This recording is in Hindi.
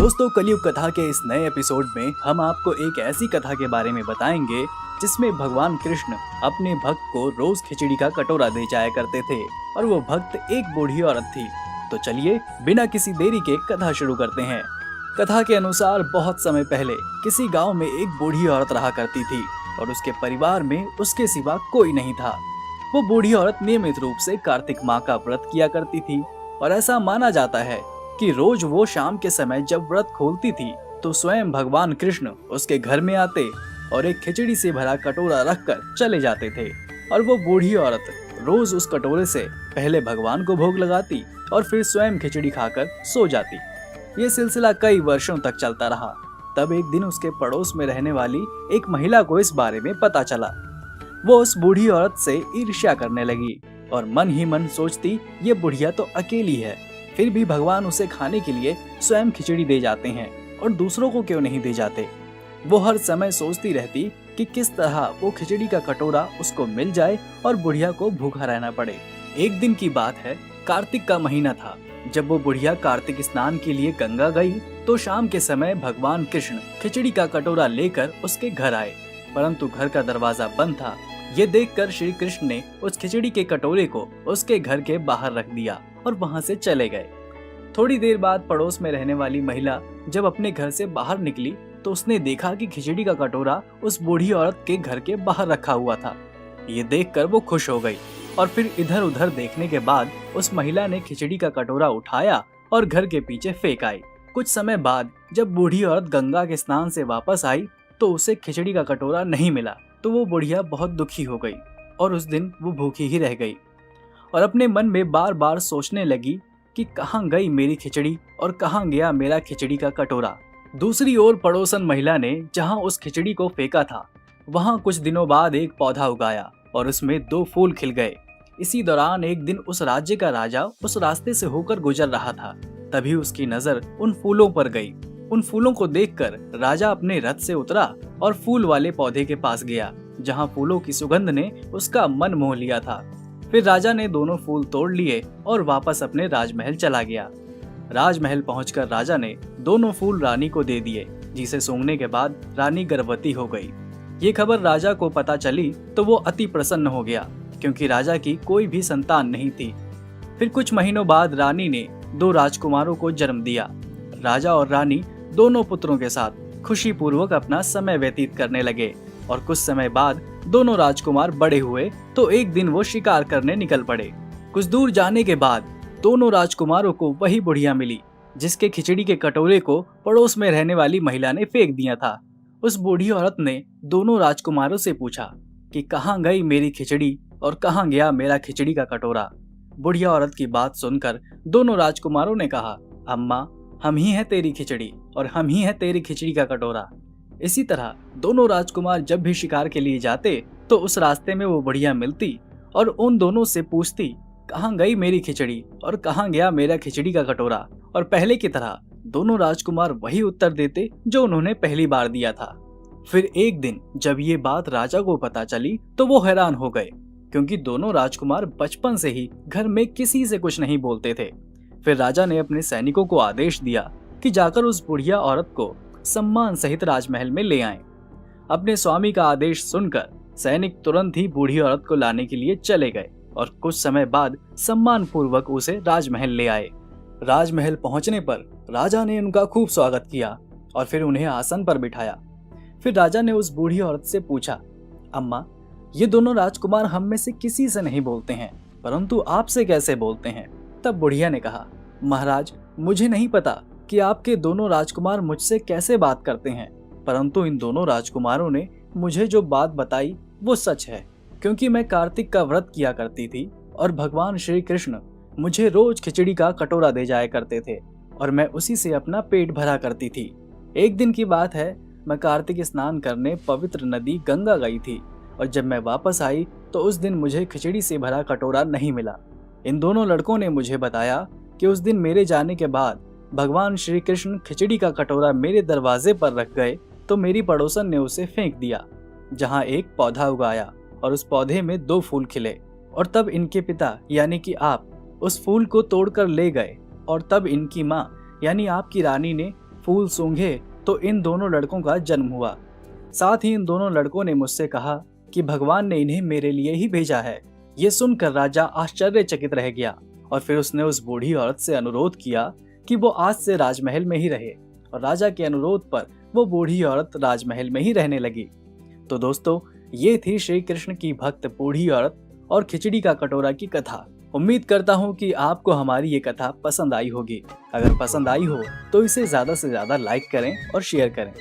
दोस्तों, कलयुग कथा के इस नए एपिसोड में हम आपको एक ऐसी कथा के बारे में बताएंगे जिसमें भगवान कृष्ण अपने भक्त को रोज खिचड़ी का कटोरा दे जाया करते थे और वो भक्त एक बूढ़ी औरत थी। तो चलिए बिना किसी देरी के कथा शुरू करते हैं। कथा के अनुसार बहुत समय पहले किसी गांव में एक बूढ़ी औरत रहा करती थी और उसके परिवार में उसके सिवा कोई नहीं था। वो बूढ़ी औरत नियमित रूप से कार्तिक माह का व्रत किया करती थी और ऐसा माना जाता है कि रोज वो शाम के समय जब व्रत खोलती थी तो स्वयं भगवान कृष्ण उसके घर में आते और एक खिचड़ी से भरा कटोरा रखकर चले जाते थे और वो बूढ़ी औरत रोज उस कटोरे से पहले भगवान को भोग लगाती और फिर स्वयं खिचड़ी खाकर सो जाती। ये सिलसिला कई वर्षों तक चलता रहा। तब एक दिन उसके पड़ोस में रहने वाली एक महिला को इस बारे में पता चला। वो उस बूढ़ी औरत से ईर्ष्या करने लगी और मन ही मन सोचती, ये बुढ़िया तो अकेली है, फिर भी भगवान उसे खाने के लिए स्वयं खिचड़ी दे जाते हैं और दूसरों को क्यों नहीं दे जाते। वो हर समय सोचती रहती कि किस तरह वो खिचड़ी का कटोरा उसको मिल जाए और बुढ़िया को भूखा रहना पड़े। एक दिन की बात है, कार्तिक का महीना था। जब वो बुढ़िया कार्तिक स्नान के लिए गंगा गई तो शाम के समय भगवान कृष्ण खिचड़ी का कटोरा लेकर उसके घर आए, परंतु घर का दरवाजा बंद था। ये देखकर श्री कृष्ण ने उस खिचड़ी के कटोरे को उसके घर के बाहर रख दिया और वहां से चले गए। थोड़ी देर बाद पड़ोस में रहने वाली महिला जब अपने घर से बाहर निकली तो उसने देखा कि खिचड़ी का कटोरा उस बूढ़ी औरत के घर के बाहर रखा हुआ था। ये देखकर वो खुश हो गई और फिर इधर उधर देखने के बाद उस महिला ने खिचड़ी का कटोरा उठाया और घर के पीछे फेंक आई। कुछ समय बाद जब बूढ़ी औरत गंगा के स्नान से वापस आई तो उसे खिचड़ी का कटोरा नहीं मिला। तो वो बुढ़िया बहुत दुखी हो गई और उस दिन वो भूखी ही रह गई और अपने मन में बार बार सोचने लगी कि कहाँ गई मेरी खिचड़ी और कहाँ गया मेरा खिचड़ी का कटोरा। दूसरी ओर पड़ोसन महिला ने जहाँ उस खिचड़ी को फेंका था वहाँ कुछ दिनों बाद एक पौधा उगाया और उसमें 2 फूल खिल गए। इसी दौरान एक दिन उस राज्य का राजा उस रास्ते से होकर गुजर रहा था। तभी उसकी नजर उन फूलों पर गई। उन फूलों को देखकर राजा अपने रथ से उतरा और फूल वाले पौधे के पास गया जहाँ फूलों की सुगंध ने उसका मन मोह लिया था। फिर राजा ने दोनों फूल तोड़ लिए और वापस अपने राजमहल चला गया। राजमहल पहुंचकर राजा ने दोनों फूल रानी को दे दिए, जिसे सूंघने के बाद रानी गर्भवती हो गई। ये खबर राजा को पता चली तो वो अति प्रसन्न हो गया क्योंकि राजा की कोई भी संतान नहीं थी। फिर कुछ महीनों बाद रानी ने 2 राजकुमारों को जन्म दिया। राजा और रानी दोनों पुत्रों के साथ खुशी पूर्वक अपना समय व्यतीत करने लगे और कुछ समय बाद दोनों राजकुमार बड़े हुए तो एक दिन वो शिकार करने निकल पड़े। कुछ दूर जाने के बाद दोनों राजकुमारों को वही बुढ़िया मिली जिसके खिचड़ी के कटोरे को पड़ोस में रहने वाली महिला ने फेंक दिया था। उस बूढ़ी औरत ने दोनों राजकुमारों से पूछा कि कहाँ गई मेरी खिचड़ी और कहाँ गया मेरा खिचड़ी का कटोरा। बुढ़िया औरत की बात सुनकर दोनों राजकुमारों ने कहा, अम्मा, हम ही है तेरी खिचड़ी और हम ही है तेरी खिचड़ी का कटोरा। इसी तरह दोनों राजकुमार जब भी शिकार के लिए जाते तो उस रास्ते में वो बुढ़िया मिलती और उन दोनों से पूछती, कहाँ गई मेरी खिचड़ी और कहाँ गया मेरा खिचड़ी का कटोरा। और पहले की तरह दोनों राजकुमार वही उत्तर देते जो उन्होंने पहली बार दिया था। फिर एक दिन जब ये बात राजा को पता चली तो वो हैरान हो गए क्योंकि दोनों राजकुमार बचपन से ही घर में किसी से कुछ नहीं बोलते थे। फिर राजा ने अपने सैनिकों को आदेश दिया कि जाकर उस बुढ़िया औरत को सम्मान सहित राजमहल में ले आएं। अपने स्वामी का आदेश सुनकर सैनिक तुरंत ही बूढ़ी औरत को लाने के लिए चले गए और कुछ समय बाद सम्मान पूर्वक उसे राजमहल ले आए। राजमहल पहुंचने पर राजा ने उनका खूब स्वागत किया और फिर उन्हें आसन पर बिठाया। फिर राजा ने उस बूढ़ी औरत से पूछा, अम्मा, ये दोनों राजकुमार हम में से किसी से नहीं बोलते हैं, परंतु आपसे कैसे बोलते हैं? तब बुढ़िया ने कहा, महाराज, मुझे नहीं पता कि आपके दोनों राजकुमार मुझसे कैसे बात करते हैं, परंतु इन दोनों राजकुमारों ने मुझे जो बात बताई वो सच है, क्योंकि मैं कार्तिक का व्रत किया करती थी और भगवान श्री कृष्ण मुझे रोज खिचड़ी का कटोरा दे जाया करते थे और मैं उसी से अपना पेट भरा करती थी। एक दिन की बात है, मैं कार्तिक स्नान करने पवित्र नदी गंगा गई थी और जब मैं वापस आई तो उस दिन मुझे खिचड़ी से भरा कटोरा नहीं मिला। इन दोनों लड़कों ने मुझे बताया कि उस दिन मेरे जाने के बाद भगवान श्री कृष्ण खिचड़ी का कटोरा मेरे दरवाजे पर रख गए तो मेरी पड़ोसन ने उसे फेंक दिया जहाँ एक पौधा उगाया और उस पौधे में 2 फूल खिले और तब इनके पिता यानी कि आप उस फूल को तोड़कर ले गए और तब इनकी माँ यानी आपकी रानी ने फूल सूंघे तो इन दोनों लड़कों का जन्म हुआ। साथ ही इन दोनों लड़कों ने मुझसे कहा कि भगवान ने इन्हें मेरे लिए ही भेजा है। ये सुनकर राजा आश्चर्यचकित रह गया और फिर उसने उस बूढ़ी औरत से अनुरोध किया कि वो आज से राजमहल में ही रहे, और राजा के अनुरोध पर वो बूढ़ी औरत राजमहल में ही रहने लगी। तो दोस्तों, ये थी श्री कृष्ण की भक्त बूढ़ी औरत और खिचड़ी का कटोरा की कथा। उम्मीद करता हूँ कि आपको हमारी ये कथा पसंद आई होगी। अगर पसंद आई हो तो इसे ज्यादा से ज्यादा लाइक करें और शेयर करें।